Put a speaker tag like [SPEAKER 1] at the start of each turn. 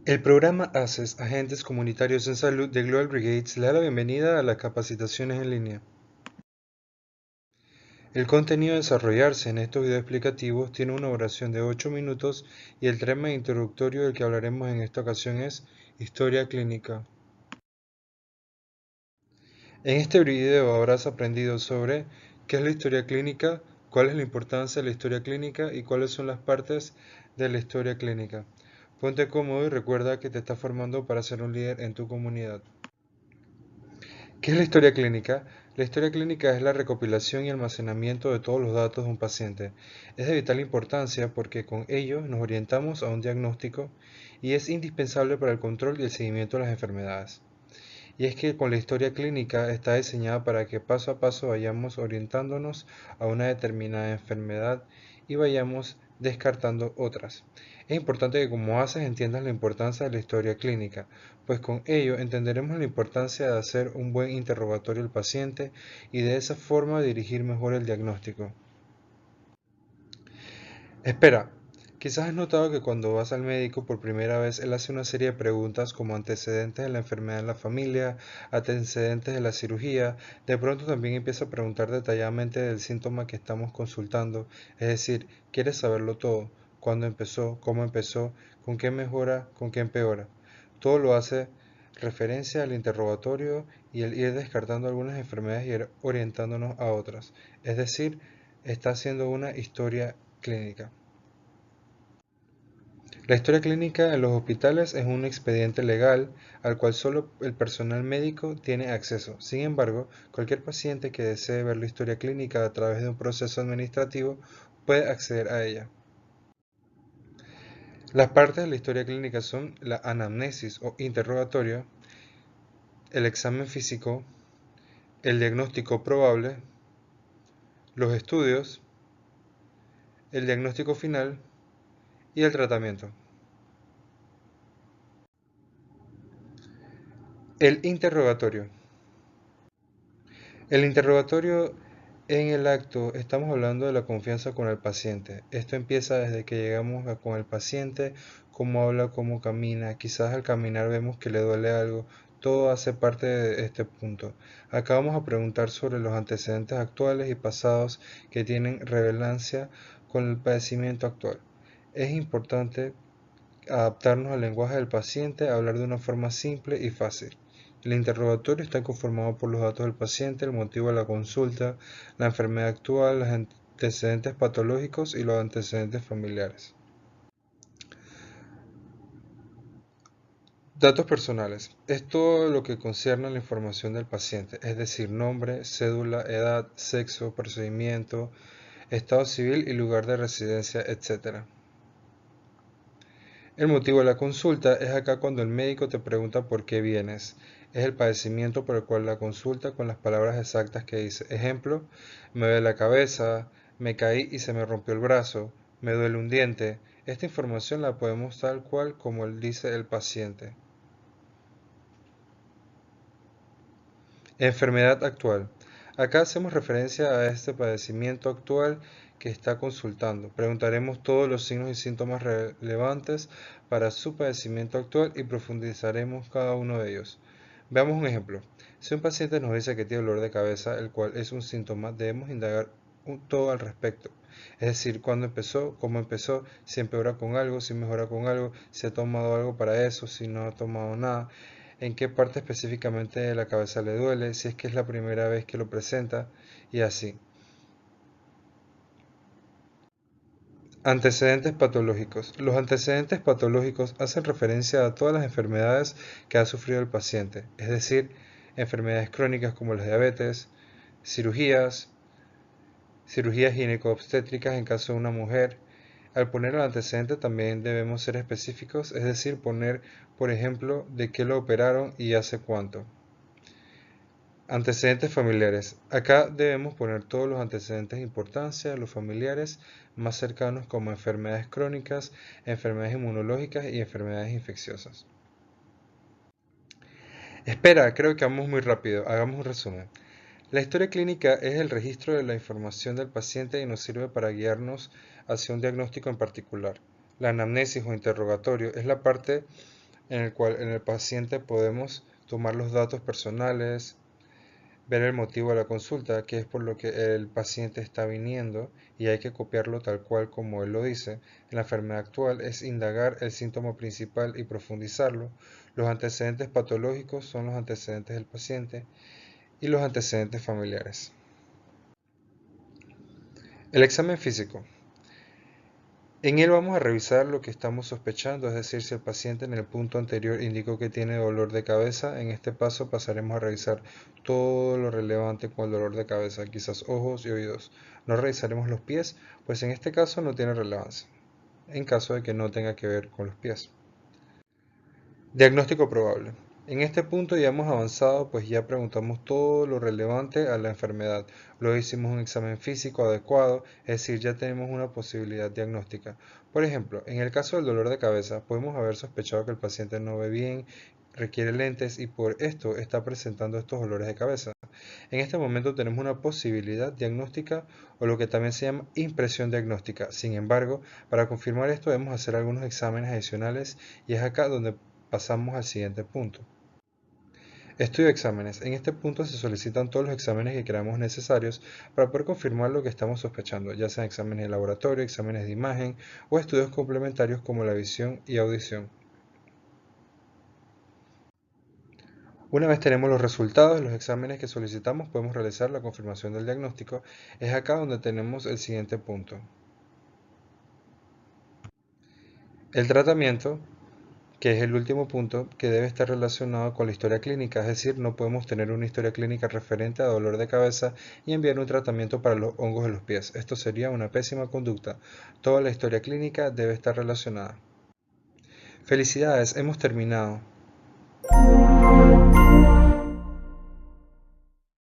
[SPEAKER 1] El programa ACES, Agentes Comunitarios en Salud de Global Brigades, le da la bienvenida a las capacitaciones en línea. El contenido a desarrollarse en estos videos explicativos tiene una duración de 8 minutos y el tema introductorio del que hablaremos en esta ocasión es Historia Clínica. En este video habrás aprendido sobre qué es la historia clínica, cuál es la importancia de la historia clínica y cuáles son las partes de la historia clínica. Ponte cómodo y recuerda que te estás formando para ser un líder en tu comunidad. ¿Qué es la historia clínica? La historia clínica es la recopilación y almacenamiento de todos los datos de un paciente. Es de vital importancia porque con ello nos orientamos a un diagnóstico y es indispensable para el control y el seguimiento de las enfermedades. Y es que con la historia clínica está diseñada para que paso a paso vayamos orientándonos a una determinada enfermedad y vayamos descartando otras. Es importante que como haces entiendas la importancia de la historia clínica, pues con ello entenderemos la importancia de hacer un buen interrogatorio al paciente y de esa forma dirigir mejor el diagnóstico. Espera, quizás has notado que cuando vas al médico por primera vez, él hace una serie de preguntas como antecedentes de la enfermedad en la familia, antecedentes de la cirugía, de pronto también empieza a preguntar detalladamente del síntoma que estamos consultando, es decir, quiere saberlo todo, cuándo empezó, cómo empezó, con qué mejora, con qué empeora. Todo lo hace referencia al interrogatorio y el ir descartando algunas enfermedades y ir orientándonos a otras, es decir, está haciendo una historia clínica. La historia clínica en los hospitales es un expediente legal al cual solo el personal médico tiene acceso. Sin embargo, cualquier paciente que desee ver la historia clínica a través de un proceso administrativo puede acceder a ella. Las partes de la historia clínica son la anamnesis o interrogatorio, el examen físico, el diagnóstico probable, los estudios, el diagnóstico final y el tratamiento. El interrogatorio. El interrogatorio en el acto estamos hablando de la confianza con el paciente. Esto empieza desde que llegamos con el paciente, cómo habla, cómo camina. Quizás al caminar vemos que le duele algo. Todo hace parte de este punto. Acá vamos a preguntar sobre los antecedentes actuales y pasados que tienen relevancia con el padecimiento actual. Es importante adaptarnos al lenguaje del paciente, hablar de una forma simple y fácil. El interrogatorio está conformado por los datos del paciente, el motivo de la consulta, la enfermedad actual, los antecedentes patológicos y los antecedentes familiares. Datos personales. Es todo lo que concierne a la información del paciente, es decir, nombre, cédula, edad, sexo, procedimiento, estado civil y lugar de residencia, etc. El motivo de la consulta es acá cuando el médico te pregunta por qué vienes. Es el padecimiento por el cual la consulta con las palabras exactas que dice. Ejemplo, me duele la cabeza, me caí y se me rompió el brazo, me duele un diente. Esta información la podemos tal cual como dice el paciente. Enfermedad actual. Acá hacemos referencia a este padecimiento actual que está consultando. Preguntaremos todos los signos y síntomas relevantes para su padecimiento actual y profundizaremos cada uno de ellos. Veamos un ejemplo. Si un paciente nos dice que tiene dolor de cabeza, el cual es un síntoma, debemos indagar todo al respecto. Es decir, cuándo empezó, cómo empezó, si empeora con algo, si mejora con algo, si ha tomado algo para eso, si no ha tomado nada, en qué parte específicamente de la cabeza le duele, si es que es la primera vez que lo presenta y así. Antecedentes patológicos. Los antecedentes patológicos hacen referencia a todas las enfermedades que ha sufrido el paciente, es decir, enfermedades crónicas como la diabetes, cirugías, cirugías gineco-obstétricas en caso de una mujer. Al poner el antecedente también debemos ser específicos, es decir, poner, por ejemplo, de qué lo operaron y hace cuánto. Antecedentes familiares. Acá debemos poner todos los antecedentes de importancia, los familiares más cercanos como enfermedades crónicas, enfermedades inmunológicas y enfermedades infecciosas. Espera, creo que vamos muy rápido. Hagamos un resumen. La historia clínica es el registro de la información del paciente y nos sirve para guiarnos hacia un diagnóstico en particular. La anamnesis o interrogatorio es la parte en el cual en el paciente podemos tomar los datos personales, ver el motivo de la consulta, que es por lo que el paciente está viniendo, y hay que copiarlo tal cual como él lo dice. En la enfermedad actual es indagar el síntoma principal y profundizarlo. Los antecedentes patológicos son los antecedentes del paciente y los antecedentes familiares. El examen físico. En él vamos a revisar lo que estamos sospechando, es decir, si el paciente en el punto anterior indicó que tiene dolor de cabeza, en este paso pasaremos a revisar todo lo relevante con el dolor de cabeza, quizás ojos y oídos. No revisaremos los pies, pues en este caso no tiene relevancia, en caso de que no tenga que ver con los pies. Diagnóstico probable. En este punto ya hemos avanzado, pues ya preguntamos todo lo relevante a la enfermedad. Luego hicimos un examen físico adecuado, es decir, ya tenemos una posibilidad diagnóstica. Por ejemplo, en el caso del dolor de cabeza, podemos haber sospechado que el paciente no ve bien, requiere lentes y por esto está presentando estos dolores de cabeza. En este momento tenemos una posibilidad diagnóstica o lo que también se llama impresión diagnóstica. Sin embargo, para confirmar esto debemos hacer algunos exámenes adicionales y es acá donde pasamos al siguiente punto. Estudio de exámenes. En este punto se solicitan todos los exámenes que creamos necesarios para poder confirmar lo que estamos sospechando, ya sean exámenes de laboratorio, exámenes de imagen o estudios complementarios como la visión y audición. Una vez tenemos los resultados de los exámenes que solicitamos, podemos realizar la confirmación del diagnóstico. Es acá donde tenemos el siguiente punto. El tratamiento, que es el último punto, que debe estar relacionado con la historia clínica, es decir, no podemos tener una historia clínica referente a dolor de cabeza y enviar un tratamiento para los hongos de los pies. Esto sería una pésima conducta. Toda la historia clínica debe estar relacionada. Felicidades, hemos terminado.